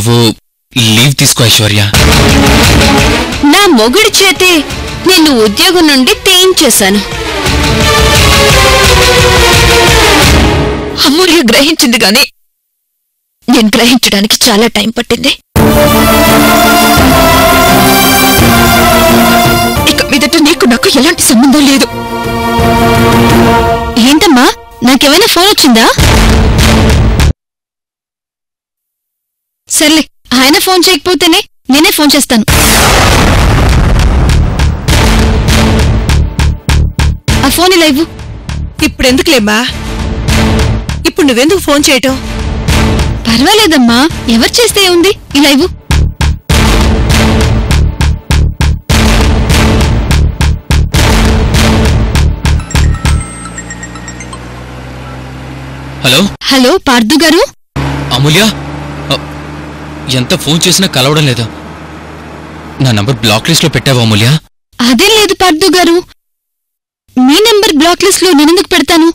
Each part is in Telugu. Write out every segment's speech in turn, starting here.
నువ్వు లీవ్ తీసుకో ఐశ్వర్య. నా మొగుడి చేతే నిన్ను ఉద్యోగం నుండి తేయించేశాను. అమూల్య గ్రహించింది గాని నేను గ్రహించడానికి చాలా టైం పట్టింది. ఇక మీదట నీకు నాకు ఎలాంటి సంబంధం లేదు. ఏంటమ్మా, నాకేమైనా ఫోన్ వచ్చిందా? సర్లే, ఆయన ఫోన్ చేయకపోతేనే నేనే ఫోన్ చేస్తాను. ఆ ఫోన్ ఇలా ఇవ్వు. ఇప్పుడెందుకులేమ్మా, ఇప్పుడు నువ్వెందుకు ఫోన్ చేయటం? పర్వాలేదమ్మా, ఎవరు చేస్తే ఉంది, ఇలా ఇవ్వు. హలో హలో పార్థు గారు. అమూల్య, ఎంత ఫోన్ చేసినా కలవడం లేదా? నా నంబర్ బ్లాక్ లిస్ట్ లో పెట్టావా అమూల్య? అదేం లేదు పార్థు గారు, మీ నంబర్ బ్లాక్ లిస్ట్ లో నేనెందుకు పెడతాను?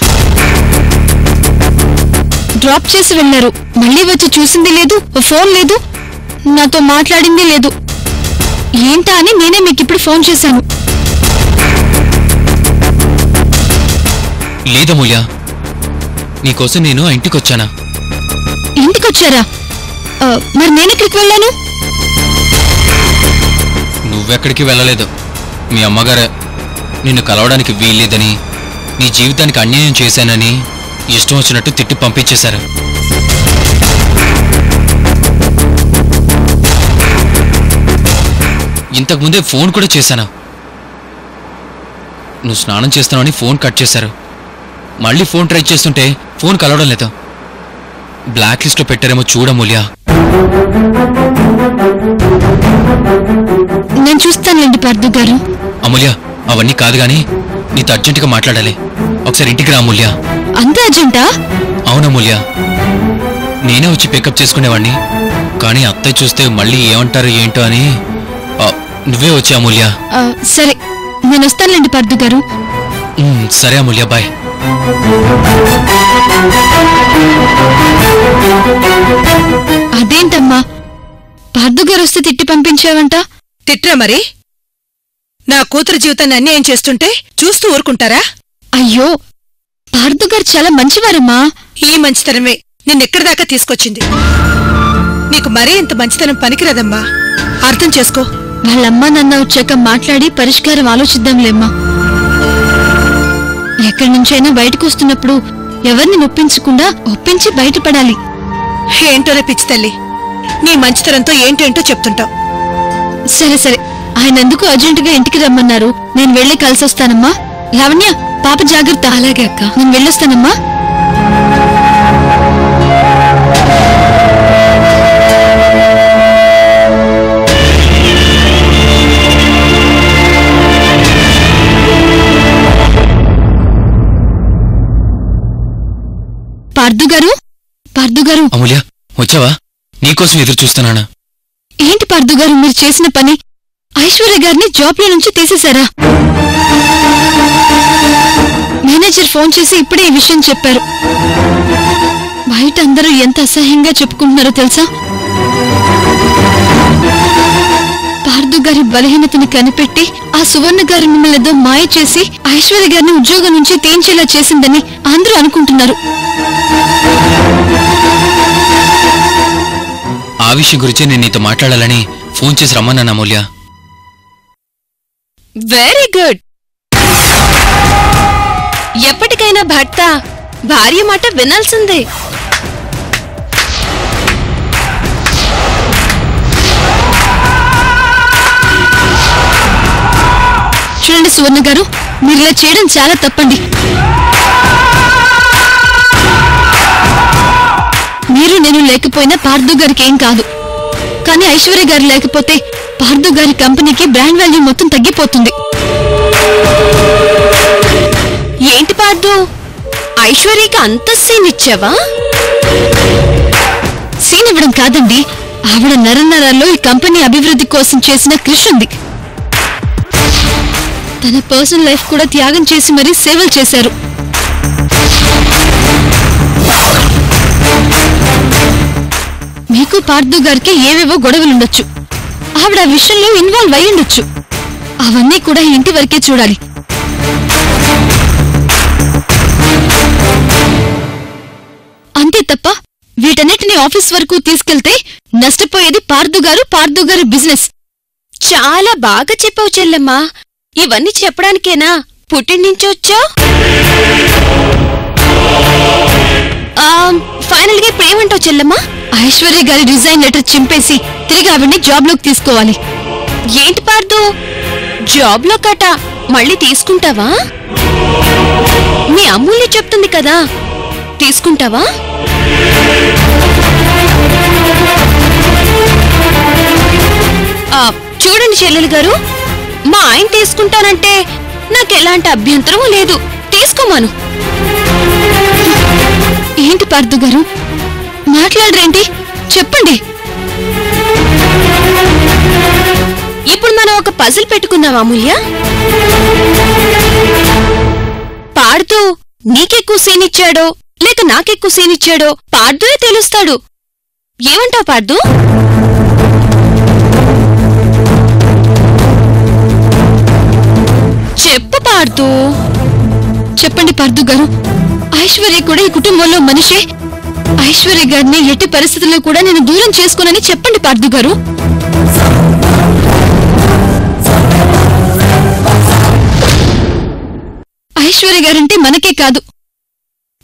డ్రాప్ చేసి వెళ్లారు, మళ్ళీ వచ్చి చూసింది లేదు, ఫోన్ లేదు, నాతో మాట్లాడింది లేదు. ఏంటా అని నేనే మీకిప్పుడు ఫోన్ చేశాను. లేదమూల్య, నీకోసం నేను ఇంటికొచ్చానా. ఇంటికొచ్చారా? మరి నేనెక్కడికి వెళ్ళాను? నువ్వెక్కడికి వెళ్ళలేదు. మీ అమ్మగారే నిన్ను కలవడానికి వీల్లేదని, నీ జీవితానికి అన్యాయం చేశానని ఇష్టం వచ్చినట్టు తిట్టి పంపించేశారు. ఇంతకుముందే ఫోన్ కూడా చేశాను. నువ్వు స్నానం చేస్తున్నావని ఫోన్ కట్ చేశారు. మళ్ళీ ఫోన్ ట్రై చేస్తుంటే ఫోన్ కలవడం లేదు. బ్లాక్ లిస్ట్ లో పెట్టారేమో చూడమూల్య. నేను చూస్తానండి పార్థు గారు. అమూల్య, అవన్నీ కాదు గాని నీతో అర్జెంటుగా మాట్లాడాలి. ఒకసారి ఇంటికి రా అమూల్య. అంత అర్జెంటా? అవునమూల్య, నేనే వచ్చి పికప్ చేసుకునేవాణ్ణి, కానీ అత్తయ్య చూస్తే మళ్ళీ ఏమంటారు ఏంటో అని నువ్వే వచ్చి అమూల్య. సరే, నేను వస్తానులేండి పార్థు గారు. సరే అమూల్య, బాయ్. అదేంటమ్మా, పార్థు గారు వస్తే తిట్టి పంపించావంట? తిట్రా మరి. నా కూతురు జీవితాన్ని అన్యాయం చేస్తుంటే చూస్తూ ఊరుకుంటారా? అయ్యో, పార్థు గారు చాలా మంచివారమ్మా. ఈ మంచితనమే నిన్నెక్కడిదాకా తీసుకొచ్చింది. నీకు మరీ ఇంత మంచితనం పనికిరాదమ్మా, అర్థం చేసుకో. వాళ్ళమ్మా నాన్న వచ్చాక మాట్లాడి పరిష్కారం ఆలోచిద్దాంలేమ్మా. ఎక్కడి నుంచైనా బయటకు వస్తున్నప్పుడు ఎవరిని నొప్పించకుండా ఒప్పించి బయటపడాలి. ఏంటోనే పిచ్చి తల్లి, నీ మంచితనంతో ఏంటేంటో చెప్తుంటావు. సరే సరే, ఆయన ఎందుకు అర్జెంటుగా ఇంటికి రమ్మన్నారు, నేను వెళ్ళి కలిసొస్తానమ్మా. లావణ్య, పాప జాగ్రత్త. అలాగే అక్క, నేను వెళ్ళొస్తానమ్మా. పార్థు గారు, పార్థు గారు. అమూల్య, వచ్చావా? నీకోసం ఎదురు చూస్తున్నానా? ఏంటి పార్థు గారు మీరు చేసిన పని? ఐశ్వర్య గారిని జాబ్ లో నుంచి తీసేశారా? మేనేజర్ ఫోన్ చేసి ఇప్పుడే ఈ విషయం చెప్పారు. బయట అందరూ ఎంత అసహ్యంగా చెప్పుకుంటున్నారో తెలుసా? పార్థు గారి బలహీనతని కనిపెట్టి ఆ సువర్ణ గారి మిమ్మల్ని ఏదో మాయ చేసి ఐశ్వర్య గారిని ఉద్యోగం నుంచి తేంచేలా చేసిందని అందరూ అనుకుంటున్నారు. ఆ విషయం గురించి నేను నీతో మాట్లాడాలని ఫోన్ చేసి రమ్మన్నాను అమూల్య. Very good. ఎప్పటికైనా భర్త భార్య మాట వినాల్సిందే. చూడండి సువర్ణ గారు, మీరు ఇలా చేయడం చాలా తప్పండి. మీరు నేను లేకపోయినా పార్థు గారికి ఏం కాదు, కానీ ఐశ్వర్య గారు లేకపోతే పార్థు గారి కంపెనీకి బ్రాండ్ వాల్యూ మొత్తం తగ్గిపోతుంది. ఏంటి పార్థు, ఐశ్వర్యకి అంత సీన్ ఇచ్చావా? సీన్ ఇవ్వడం కాదండి, ఆవిడ నరనరాల్లో ఈ కంపెనీ అభివృద్ధి కోసం చేసిన కృషి ఉంది. తన పర్సనల్ లైఫ్ కూడా త్యాగం చేసి మరీ సేవలు చేశారు. మీకు మీకు పార్థు గారికి ఏవేవో గొడవలుండొచ్చు. ఆవిడ ఆ విషయంలో ఇన్వాల్వ్ అయ్యుండొచ్చు. అవన్నీ కూడా ఇంటి వరకే చూడాలి. అంతే తప్ప వీటన్నిటిని ఆఫీస్ వరకు తీసుకెళ్తే నష్టపోయేది పార్థు గారు బిజినెస్. చాలా బాగా చెప్పావు చెల్లమ్మా. ఇవన్నీ చెప్పడానికేనా పుట్టింటించొచ్చా? ఫైనల్ గా ఇప్పుడేమంటావు చెల్లమ్మా? ఐశ్వర్య గారి రిజైన్ లెటర్ చింపేసి తిరిగి ఆవిడ్ని జాబ్ లోకి తీసుకోవాలి. ఏంటి పార్థు, జాబ్ లో కట మళ్ళీ తీసుకుంటావా? మీ అమూల్య చెప్తుంది కదా, తీసుకుంటావా? చూడండి చెల్లెలు గారు, మా ఆయన తీసుకుంటానంటే నాకెలాంటి అభ్యంతరం లేదు. తీసుకోమాను. ఏంటి పార్థు గారు మాట్లాడరేంటి? చెప్పండి. ఇప్పుడు మనం ఒక పజిల్ పెట్టుకుందాం అమూల్య. పార్థు నీకెక్కువ సీన్ ఇచ్చాడో లేక నాకెక్కువ సీన్ ఇచ్చాడో పార్థునే తెలుస్తాడు. ఏమంటావు పార్థు? చెప్పు పార్థు. చెప్పండి పార్థు గారు, ఐశ్వర్య కూడా ఈ కుటుంబంలో మనిషే. ఐశ్వర్య గారిని ఎట్టి పరిస్థితుల్లో కూడా నేను దూరం చేసుకోనని చెప్పండి పార్థు గారు. ఐశ్వర్య గారంటే మనకే కాదు,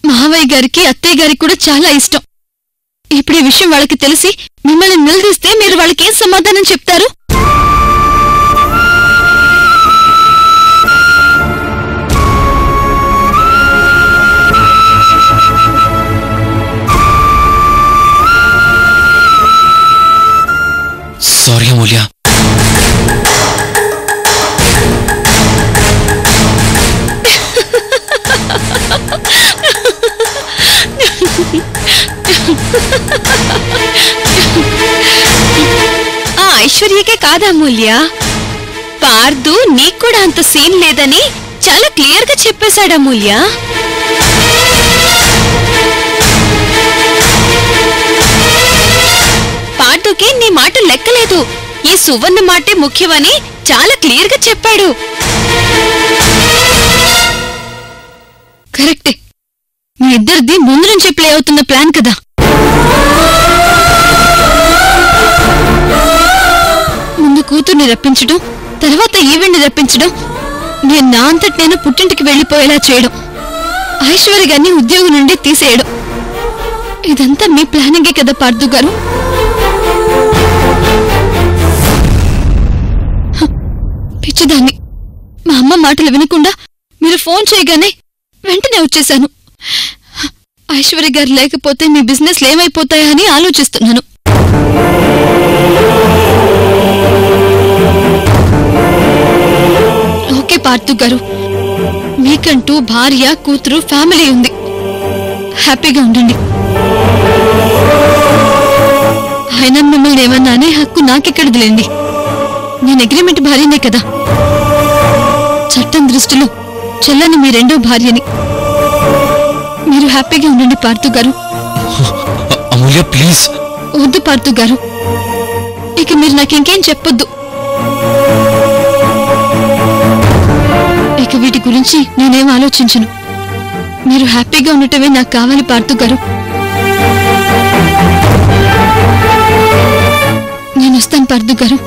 మావయ్య గారికి అత్తయ్య గారికి కూడా చాలా ఇష్టం. ఇప్పుడు ఈ విషయం వాళ్ళకి తెలిసి మిమ్మల్ని నిలదీస్తే మీరు వాళ్ళకి ఏం సమాధానం చెప్తారు? సారీ అమూల్య. ఆ ఐశ్వర్యకే కాదా అమూల్య, పార్థు నీకు కూడా అంత సీన్ లేదని చాలా క్లియర్ గా చెప్పేశాడు అమూల్య. పార్థుకి నీ మాట లెక్కలేదు, ఈ సువర్ణ మాటే ముఖ్యమని చాలా క్లియర్ గా చెప్పాడు. కరెక్టే, మీ ఇద్దరిది ముందు నుంచి ప్లే అవుతున్న ప్లాన్ కదా. ముందు కూతుర్ని రప్పించడం, తర్వాత ఈవెంట్ని రప్పించడం, నేను నా అంతటి నేను పుట్టింటికి వెళ్లిపోయేలా చేయడం, ఐశ్వర్య గారిని ఉద్యోగం నుండి తీసేయడం, ఇదంతా మీ ప్లానింగే కదా పార్థు గారు. పిచ్చిదాన్ని, మా అమ్మ మాటలు వినకుండా మీరు ఫోన్ చేయగానే వెంటనే వచ్చేశాను. ఐశ్వర్య గారు లేకపోతే మీ బిజినెస్లు ఏమైపోతాయా అని ఆలోచిస్తున్నాను. ఓకే పార్థు గారు, మీకంటూ భార్య కూతురు ఫ్యామిలీ ఉంది, హ్యాపీగా ఉండండి. ఆయన మిమ్మల్ని ఏమన్నా అనే హక్కు నాకెక్కడదిలేండి. నేను అగ్రిమెంట్ భార్యనే కదా. చట్టం దృష్టిలో చెల్లని మీ రెండో భార్యని. మీరు హ్యాపీగా ఉండండి పార్థు గారు. అమూల్య ప్లీజ్. వద్దు పార్థు గారు, ఇక మీరు నాకింకేం చెప్పొద్దు. ఇక వీటి గురించి నేనేం ఆలోచించను. మీరు హ్యాపీగా ఉండటమే నాకు కావాలి పార్థు గారు. నేను వస్తాను పార్థు గారు.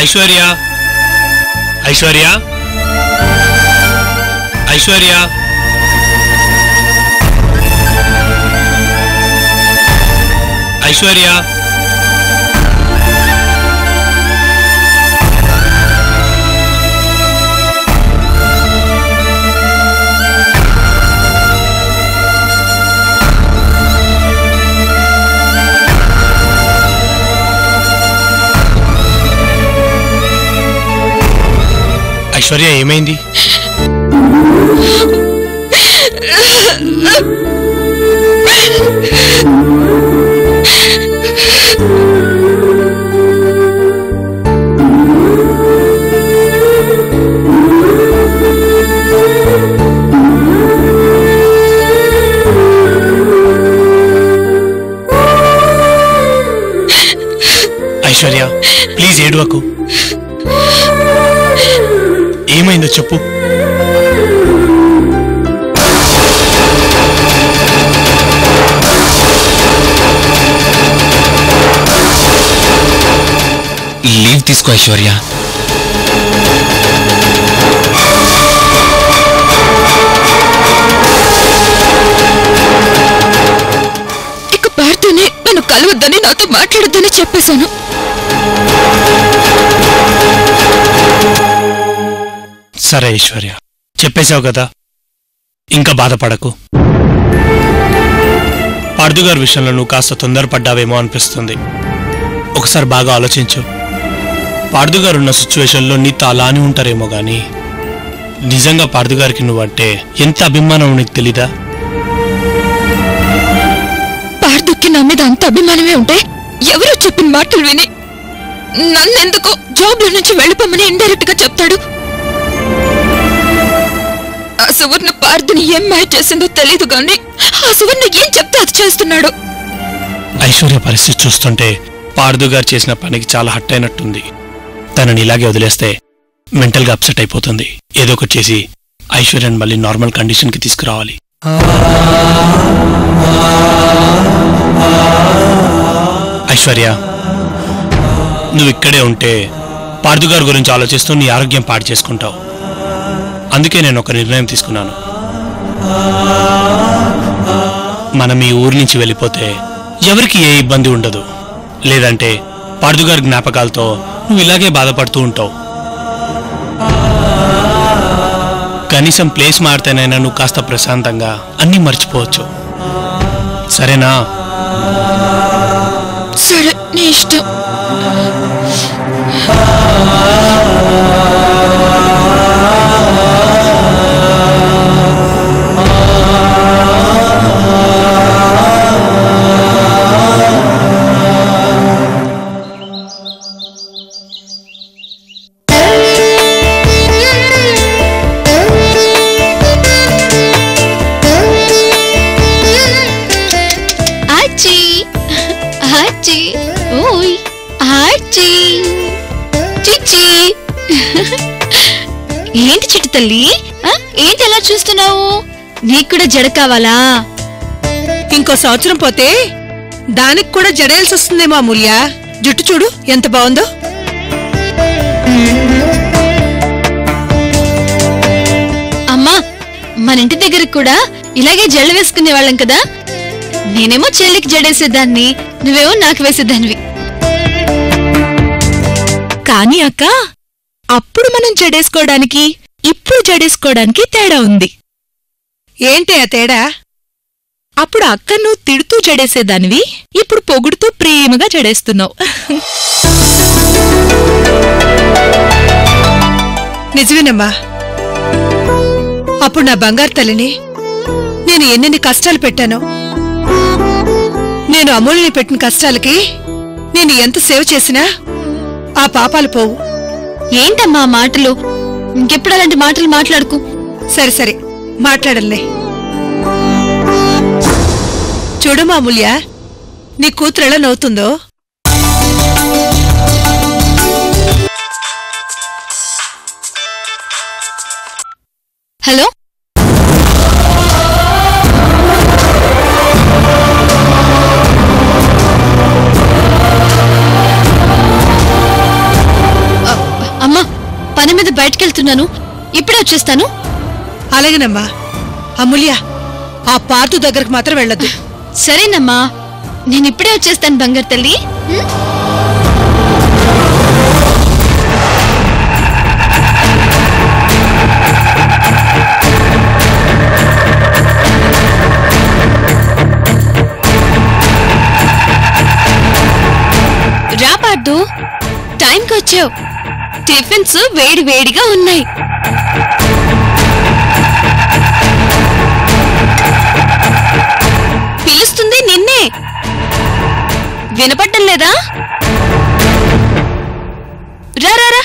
ఐశ్వర్య, ఐశ్వర్య, ఐశ్వర్య, ఐశ్వర్య, ఐశ్వర్య ఏమైంది? ఐశ్వర్య ప్లీజ్ ఏడవకు. ఏమైందో చెప్పు. లీవ్ తీసుకో ఐశ్వర్య. ఇక పార్థునే నన్ను కలవద్దని, నాతో మాట్లాడొద్దని చెప్పేశాను. సరే ఐశ్వర్య, చెప్పేశావు కదా, ఇంకా బాధపడకు. పార్థుగారి విషయంలో నువ్వు కాస్త తొందరపడ్డావేమో అనిపిస్తుంది. ఒకసారి బాగా ఆలోచించు. పార్థుగారు ఉన్న సిచ్యువేషన్లో నీతో అలానే ఉంటారేమో గాని నిజంగా పార్థుగారికి నువ్వంటే ఎంత అభిమానం నీకు తెలీదా? పార్థుకి నా మీద అంత అభిమానమే ఉంటే ఎవరో చెప్పిన మాటలు విని నన్నెందుకో జాబ్ లో నుంచి వెళ్ళిపోమని ఇండైరెక్ట్ గా చెప్తాడు. ఆ సువర్ణ పార్థుని ఏం మాయ చేసిందో తెలీదు గాని ఆ సువర్ణ ఏం చెప్తే అది చేస్తున్నాడు. ఐశ్వర్య పరిస్థితి చూస్తుంటే పార్థుగారు చేసిన పనికి చాలా హట్ అయినట్టుంది. తనని ఇలాగే వదిలేస్తే మెంటల్గా అప్సెట్ అయిపోతుంది. ఏదో ఒకటి చేసి ఐశ్వర్యని మళ్ళీ నార్మల్ కండిషన్కి తీసుకురావాలి. ఐశ్వర్య, నువ్వు ఇక్కడే ఉంటే పార్థుగారి గురించి ఆలోచిస్తూ నీ ఆరోగ్యం పాడు చేసుకుంటావు. అందుకే నేను ఒక నిర్ణయం తీసుకున్నాను. మనం ఈ ఊరి నుంచి వెళ్ళిపోతే ఎవరికి ఏ ఇబ్బంది ఉండదు. లేదంటే పార్థుగారి జ్ఞాపకాలతో నువ్వు ఇలాగే బాధపడుతూ ఉంటావు. కనీసం ప్లేస్ మారితేనైనా నువ్వు కాస్త ప్రశాంతంగా అన్నీ మర్చిపోవచ్చు. సరేనా? సరే, నీ ఇష్టం. ఏంటి చిట్టు తల్లి, ఏంటి ఎలా చూస్తున్నావు? నీకు కూడా జడ కావాలా? ఇంకో సంవత్సరం పోతే దానికి కూడా జడేయాల్సి వస్తుందేమో అమూల్య. జుట్టు చూడు ఎంత బాగుందో. అమ్మా, మన ఇంటి దగ్గరకు కూడా ఇలాగే జడ వేసుకునే వాళ్ళం కదా. నేనేమో చెల్లికి జడేసేదాన్ని, నువ్వేమో నాకు వేసేదానివి. కానీ అక్క, అప్పుడు మనం జడేసుకోవడానికి ఇప్పుడు జడేసుకోవడానికి తేడా ఉంది. ఏంటి ఆ తేడా? అప్పుడు అక్క నువ్వు తిడుతూ జడేసేదానివి, ఇప్పుడు పొగుడుతూ ప్రేమగా జడేస్తున్నావు. నిజమేనమ్మా. అప్పుడు నా బంగారు తల్లిని నేను ఎన్నెన్ని కష్టాలు పెట్టానో. నేను అమూల్యని పెట్టిన కష్టాలకి నేను ఎంత సేవ చేసినా ఆ పాపాలు పోవు. ఏంటమ్మా మాటలు? ఇంకెప్పుడు అలాంటి మాటలు మాట్లాడుకు. సరే సరే, మాట్లాడలే. చూడమ్మా అమూల్య, నీ కూతురు ఎలా నవ్వుతుందో. హలో, అమ్మా, పని మీద బయటకెళ్తున్నాను, ఇప్పుడే వచ్చేస్తాను. అలాగేనమ్మా. అమూల్య, ఆ పార్థు దగ్గరకు మాత్రం వెళ్ళొద్దు. సరేనమ్మా, నేను ఇప్పుడే వచ్చేస్తాను బంగారు తల్లి. రా పార్థు, టైంకి వచ్చావు. టిఫిన్స్ వేడి వేడిగా ఉన్నాయి. వినపడ్డం లేదా? రా రా రా.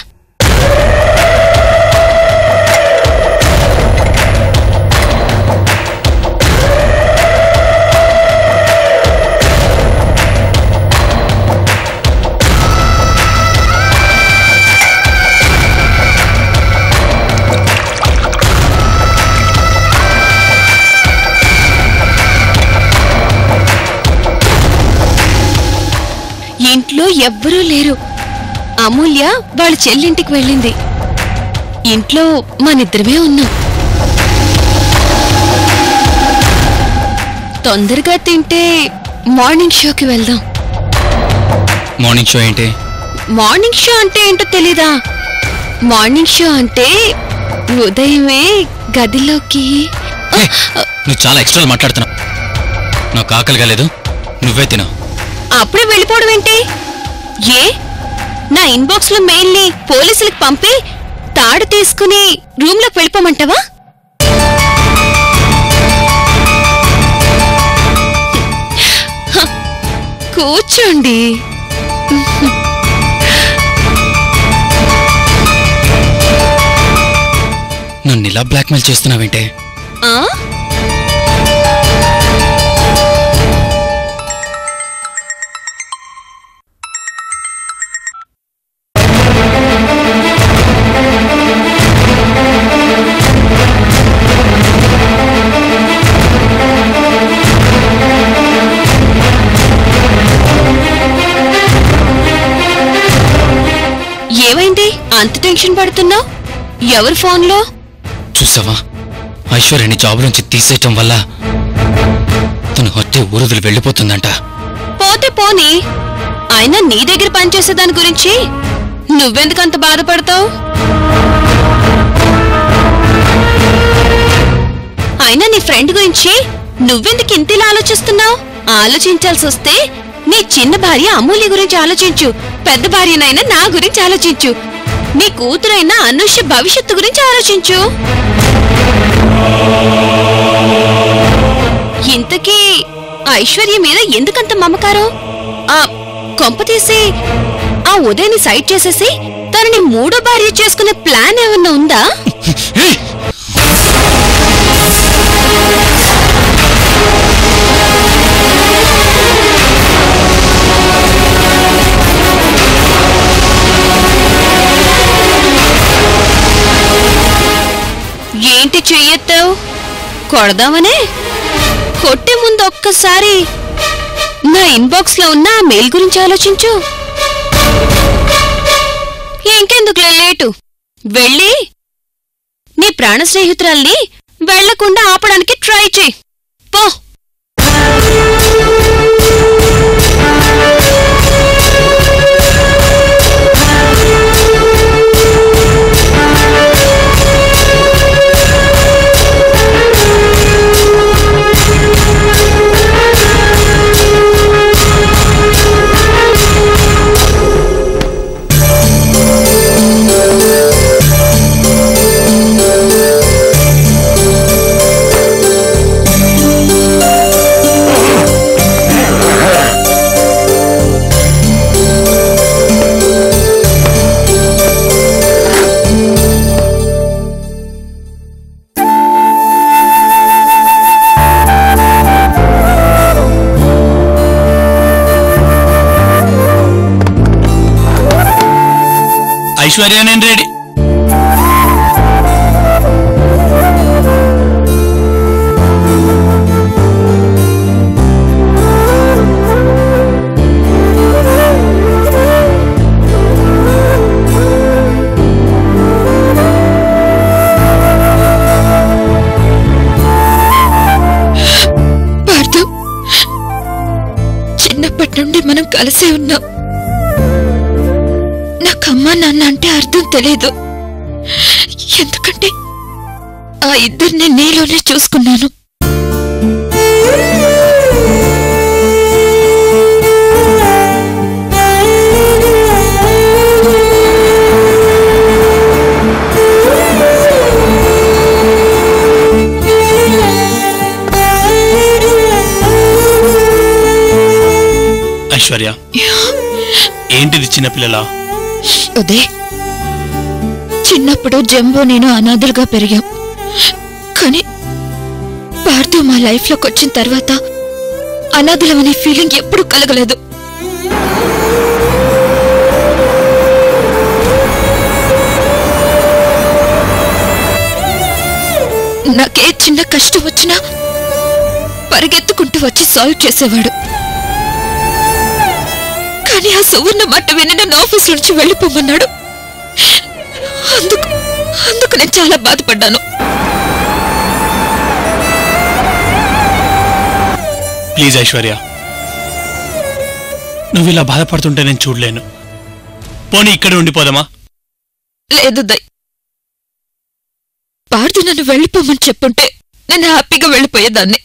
ఇంట్లో ఎవ్వరూ లేరు. అమూల్య వాళ్ళ చెల్లింటికి వెళ్ళింది. ఇంట్లో మనిద్దరమే ఉన్నాం. తొందరగా తింటే మార్నింగ్ షోకి వెళ్దాం. మార్నింగ్ షో ఏంటి? మార్నింగ్ షో అంటే ఏంటో తెలీదా? మార్నింగ్ షో అంటే ఉదయమే గదిలోకి. నువ్వు చాలా ఎక్స్ట్రా మాట్లాడుతున్నావు. నాకు ఆకలిగా లేదు, నువ్వే తిను. అప్పుడే వెళ్ళిపోవడం ఏంటి? ఏ నా ఇన్బాక్స్ లో మెయిల్ ని పోలీసులకు పంపి తాడు తీసుకుని రూమ్ లోకి వెళ్ళిపోమంటావా? కూర్చోండి. నన్ను ఇలా బ్లాక్మెయిల్ చేస్తున్నావేంటే? ఆ ఏమైంది? అంత టెన్షన్ పడుతున్నావు? ఎవరి ఫోన్లో? చూసావా, ఐశ్వర్యని జాబ్ నుంచి తీసేయటం వల్ల తను హత్య ఊరుదులు వెళ్ళిపోతుందంట. పోతే పోనీ, అయినా నీ దగ్గర పనిచేసే దాని గురించి నువ్వెందుకంత బాధపడతావు? అయినా నీ ఫ్రెండ్ గురించి నువ్వెందుకు ఇంతలా ఆలోచిస్తున్నావు? ఆలోచించాల్సి వస్తే నీ చిన్న భార్య అమూల్య గురించి ఆలోచించు. పెద్ద భార్యనైనా నా గురించి ఆలోచించు. నీ కూతురైనా అనుష భవిష్యత్తు గురించి ఆలోచించు. ఇంతకీ ఐశ్వర్య మీద ఎందుకంత మమకారం? ఆ కొంపతీసి ఆ ఉదయని సైడ్ చేసేసి తనని మూడో భార్య చేసుకునే ప్లాన్ ఏమన్నా ఉందా? ఏంటి చెయ్యెత్తావు? కొడదామనే? కొట్టే ముందు ఒక్కసారి నా ఇన్బాక్స్ లో ఉన్న ఆ మెయిల్ గురించి ఆలోచించు. ఇంకెందుకులే లేటు, వెళ్ళి నీ ప్రాణ స్నేహితురాల్ని వెళ్లకుండా ఆపడానికి ట్రై చేయి. పో. ఐశ్వర్య, నేను రెడీ. పార్థు, చిన్నప్పటి నుండి మనం కలిసే ఉన్నాం. అమ్మా నాన్న అంటే అర్థం తెలియదు. ఎందుకంటే ఆ ఇద్దరిని నీలోనే చూసుకున్నాను. ఐశ్వర్య, ఏంటిది చిన్నపిల్లలా? అదే చిన్నప్పుడు జంబో నేను అనాథలుగా పెరిగాం. కానీ పార్థు మా లైఫ్ లోకి వచ్చిన తర్వాత అనాథలమనే ఫీలింగ్ ఎప్పుడూ కలగలేదు. నాకే చిన్న కష్టం వచ్చినా పరిగెత్తుకుంటూ వచ్చి సాల్వ్ చేసేవాడు. కానీ ఆ సువర్ణ మాట విని నన్ను ఆఫీస్ నుంచి వెళ్ళిపోమన్నాడు. అందుకు నేను చాలా బాధపడ్డాను. ప్లీజ్ ఐశ్వర్య, నువ్వు ఇలా బాధపడుతుంటే నేను చూడలేను. పోనీ ఇక్కడే ఉండిపోదామా? లేదు దయ్, పార్థు నన్ను వెళ్ళిపోమని చెప్పుంటే నేను హ్యాపీగా వెళ్ళిపోయేదాన్ని.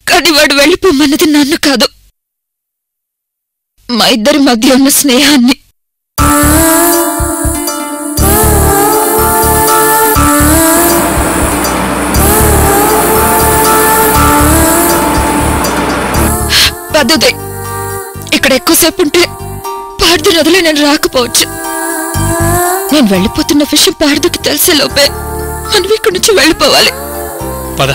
కానీ వాడు వెళ్ళిపోమన్నది నన్ను కాదు, మా ఇద్దరి మధ్య ఉన్న స్నేహాన్ని. పద్ధతి ఇక్కడ ఎక్కువసేపు ఉంటే పార్థు నదిలో నేను రాకపోవచ్చు. నేను వెళ్ళిపోతున్న విషయం పార్థుకి తెలిసే లోపే మనం ఇక్కడి నుంచి వెళ్ళిపోవాలి. పద.